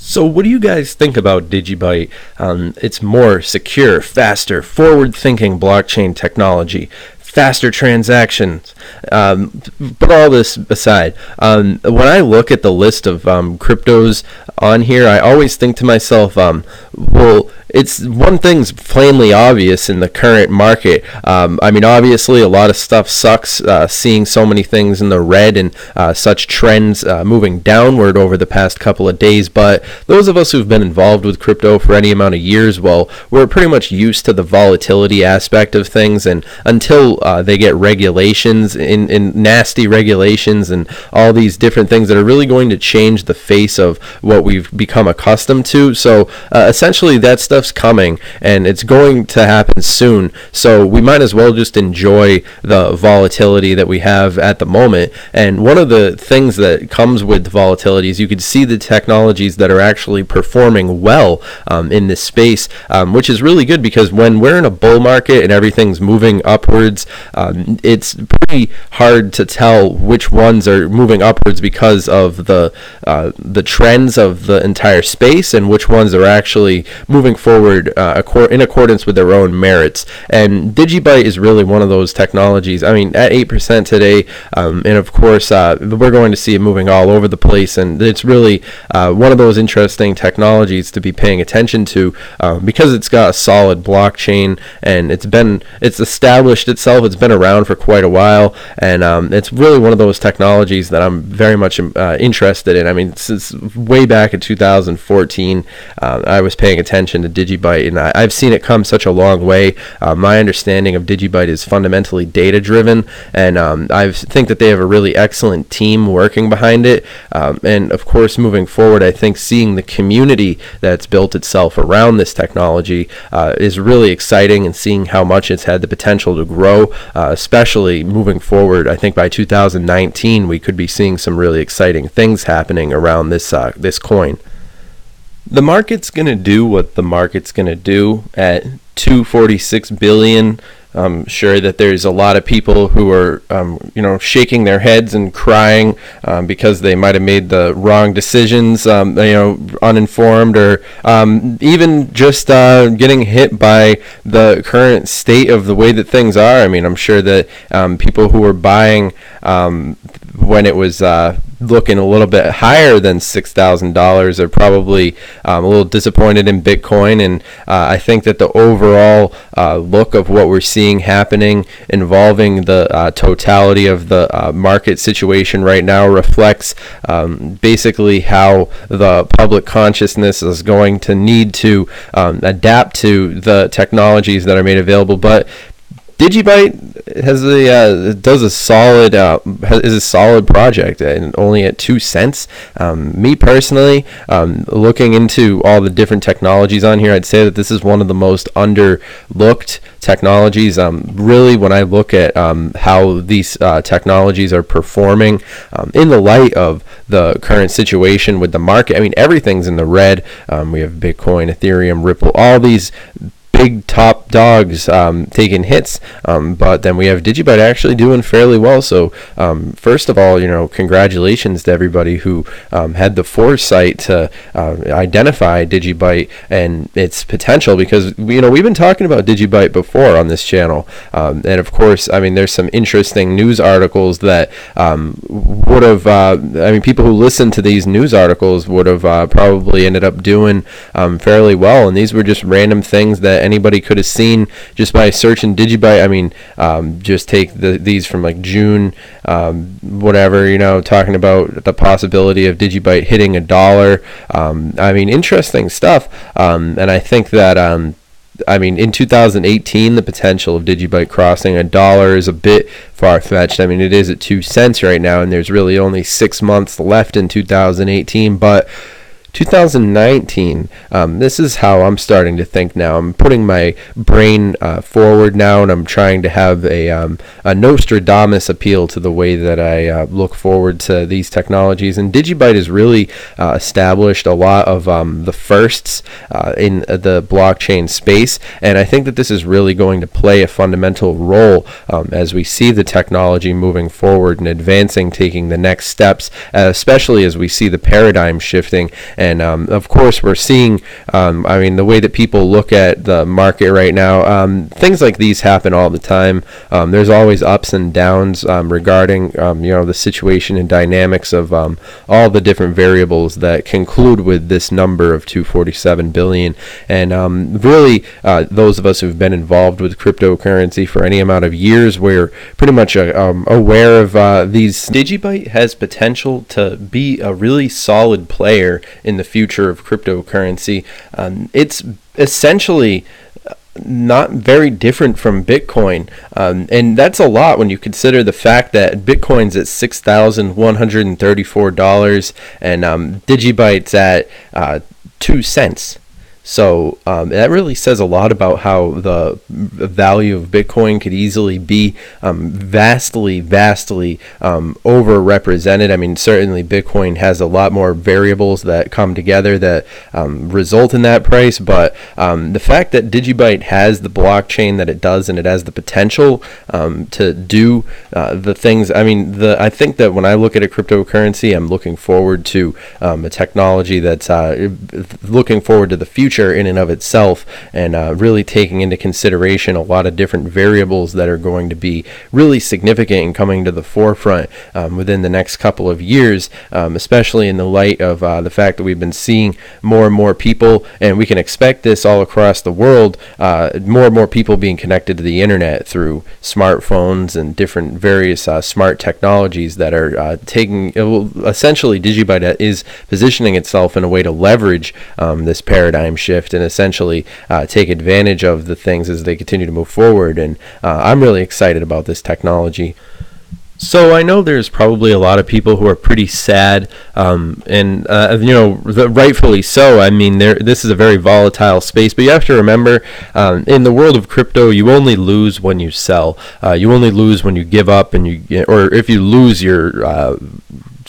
So what do you guys think about DigiByte? It's more secure, faster, forward-thinking blockchain technology, faster transactions. But all this aside, when I look at the list of cryptos on here, I always think to myself, well, it's one thing's plainly obvious in the current market. I mean, obviously, a lot of stuff sucks. Seeing so many things in the red and such trends moving downward over the past couple of days. But those of us who've been involved with crypto for any amount of years, well, we're pretty much used to the volatility aspect of things. And until they get regulations, in nasty regulations, and all these different things that are really going to change the face of what we've become accustomed to. So essentially, that stuff's coming, and it's going to happen soon. So we might as well just enjoy the volatility that we have at the moment. And one of the things that comes with volatility is you can see the technologies that are actually performing well in this space, which is really good, because when we're in a bull market and everything's moving upwards, it's pretty hard to tell which ones are moving upwards because of the trends of the entire space, and which ones are actually moving forward in accordance with their own merits. And DigiByte is really one of those technologies. I mean, at 8% today, and of course, we're going to see it moving all over the place, and it's really one of those interesting technologies to be paying attention to, because it's got a solid blockchain, and it's established itself. It's been around for quite a while, and it's really one of those technologies that I'm very much interested in. I mean, since way back in 2014, I was paying attention to DigiByte, and I've seen it come such a long way. My understanding of DigiByte is fundamentally data driven, and I think that they have a really excellent team working behind it. And of course, moving forward, I think seeing the community that's built itself around this technology is really exciting, and seeing how much it's had the potential to grow, especially moving forward. I think by 2019 we could be seeing some really exciting things happening around this coin. The market's going to do what the market's going to do at 246 billion. I'm sure that there's a lot of people who are, shaking their heads and crying because they might have made the wrong decisions, uninformed, or even just getting hit by the current state of the way that things are. I mean, I'm sure that people who were buying when it was looking a little bit higher than $6,000 are probably a little disappointed in Bitcoin, and I think that the overall look of what we're seeing happening involving the totality of the market situation right now reflects basically how the public consciousness is going to need to adapt to the technologies that are made available. But DigiByte has is a solid project, and only at 2 cents. Me personally, looking into all the different technologies on here, I'd say that this is one of the most underlooked technologies. Really, when I look at how these technologies are performing in the light of the current situation with the market, I mean, everything's in the red. We have Bitcoin, Ethereum, Ripple, all these big top dogs taking hits, but then we have DigiByte actually doing fairly well. So first of all, congratulations to everybody who had the foresight to identify DigiByte and its potential, because we've been talking about DigiByte before on this channel, and of course, I mean, there's some interesting news articles that would have people who listened to these news articles would have probably ended up doing fairly well, and these were just random things that anybody could have seen just by searching DigiByte. I mean, just take these from like June, talking about the possibility of DigiByte hitting $1. I mean, interesting stuff. And I think that in 2018, the potential of DigiByte crossing $1 is a bit far-fetched. I mean, it is at 2 cents right now, and there's really only 6 months left in 2018, but 2019, this is how I'm starting to think now. I'm putting my brain forward now, and I'm trying to have a Nostradamus appeal to the way that I look forward to these technologies. And DigiByte has really established a lot of the firsts in the blockchain space, and I think that this is really going to play a fundamental role as we see the technology moving forward and advancing, taking the next steps, especially as we see the paradigm shifting. And of course, we're seeing, I mean, the way that people look at the market right now, things like these happen all the time. There's always ups and downs regarding, the situation and dynamics of all the different variables that conclude with this number of 247 billion. And really, those of us who've been involved with cryptocurrency for any amount of years, we're pretty much aware of these. DigiByte has potential to be a really solid player in the future of cryptocurrency. It's essentially not very different from Bitcoin, and that's a lot when you consider the fact that Bitcoin's at $6,134 and DigiByte's at 2 cents. So that really says a lot about how the value of Bitcoin could easily be vastly overrepresented. I mean, certainly Bitcoin has a lot more variables that come together that result in that price, but the fact that DigiByte has the blockchain that it does, and it has the potential to do the things, I mean, I think that when I look at a cryptocurrency, I'm looking forward to a technology that's looking forward to the future in and of itself, and really taking into consideration a lot of different variables that are going to be really significant and coming to the forefront within the next couple of years, especially in the light of the fact that we've been seeing more and more people, and we can expect this all across the world, more and more people being connected to the internet through smartphones and different various smart technologies that are essentially DigiByte is positioning itself in a way to leverage this paradigm shift and essentially take advantage of the things as they continue to move forward. And I'm really excited about this technology. So I know there's probably a lot of people who are pretty sad, and rightfully so. I mean, this is a very volatile space, but you have to remember, in the world of crypto, you only lose when you sell. You only lose when you give up, or if you lose your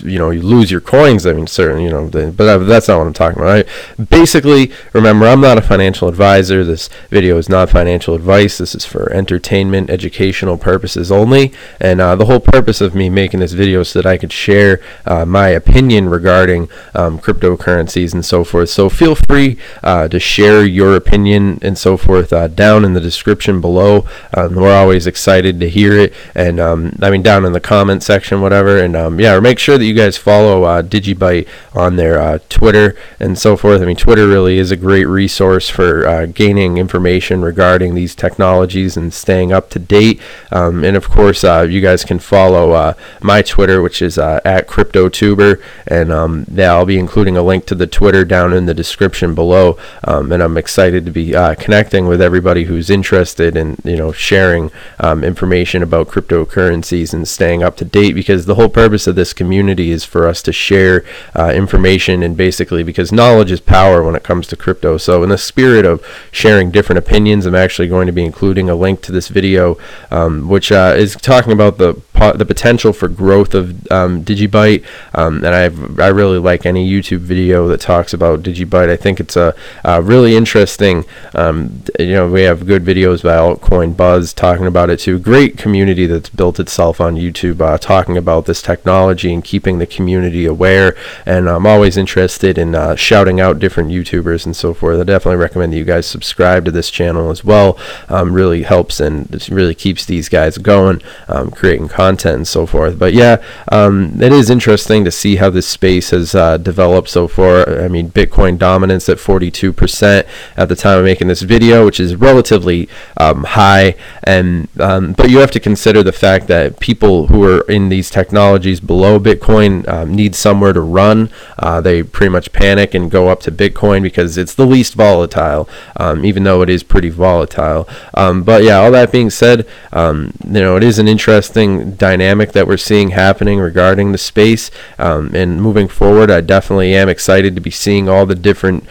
you lose your coins. I mean, certainly, but that's not what I'm talking about. Basically, remember, I'm not a financial advisor. This video is not financial advice. This is for entertainment, educational purposes only. And the whole purpose of me making this video is so that I could share my opinion regarding cryptocurrencies and so forth. So feel free to share your opinion and so forth down in the description below. We're always excited to hear it. And down in the comment section, whatever. And make sure that you guys follow DigiByte on their Twitter and so forth. I mean, Twitter really is a great resource for gaining information regarding these technologies and staying up to date. And of course, you guys can follow my Twitter, which is at CryptoTuber, and I'll be including a link to the Twitter down in the description below. And I'm excited to be connecting with everybody who's interested in sharing information about cryptocurrencies and staying up to date, because the whole purpose of this community is for us to share information, and basically because knowledge is power when it comes to crypto. So in the spirit of sharing different opinions, I'm actually going to be including a link to this video, which is talking about the potential for growth of DigiByte, and I really like any YouTube video that talks about DigiByte. I think it's a really interesting. We have good videos by Altcoin Buzz talking about it too. Great community that's built itself on YouTube talking about this technology and keeping the community aware. And I'm always interested in shouting out different YouTubers and so forth. I definitely recommend that you guys subscribe to this channel as well. Really helps, and it really keeps these guys going, creating content and so forth. But yeah, it is interesting to see how this space has developed so far. I mean, Bitcoin dominance at 42% at the time of making this video, which is relatively high, and but you have to consider the fact that people who are in these technologies below Bitcoin need somewhere to run. They pretty much panic and go up to Bitcoin because it's the least volatile, even though it is pretty volatile. But yeah, all that being said, it is an interesting dynamic that we're seeing happening regarding the space, and moving forward, I definitely am excited to be seeing all the different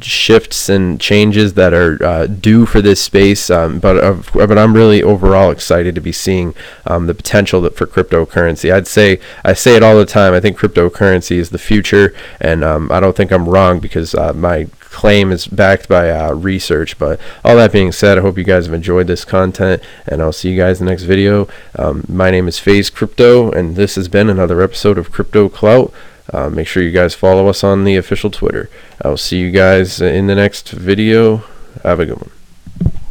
shifts and changes that are due for this space. But I'm really overall excited to be seeing the potential for cryptocurrency. I say it all the time. I think cryptocurrency is the future, and I don't think I'm wrong, because my claim is backed by research. But all that being said, I hope you guys have enjoyed this content, and I'll see you guys in the next video. My name is FaZe Crypto, and this has been another episode of Crypto Clout. Make sure you guys follow us on the official Twitter. I'll see you guys in the next video. Have a good one.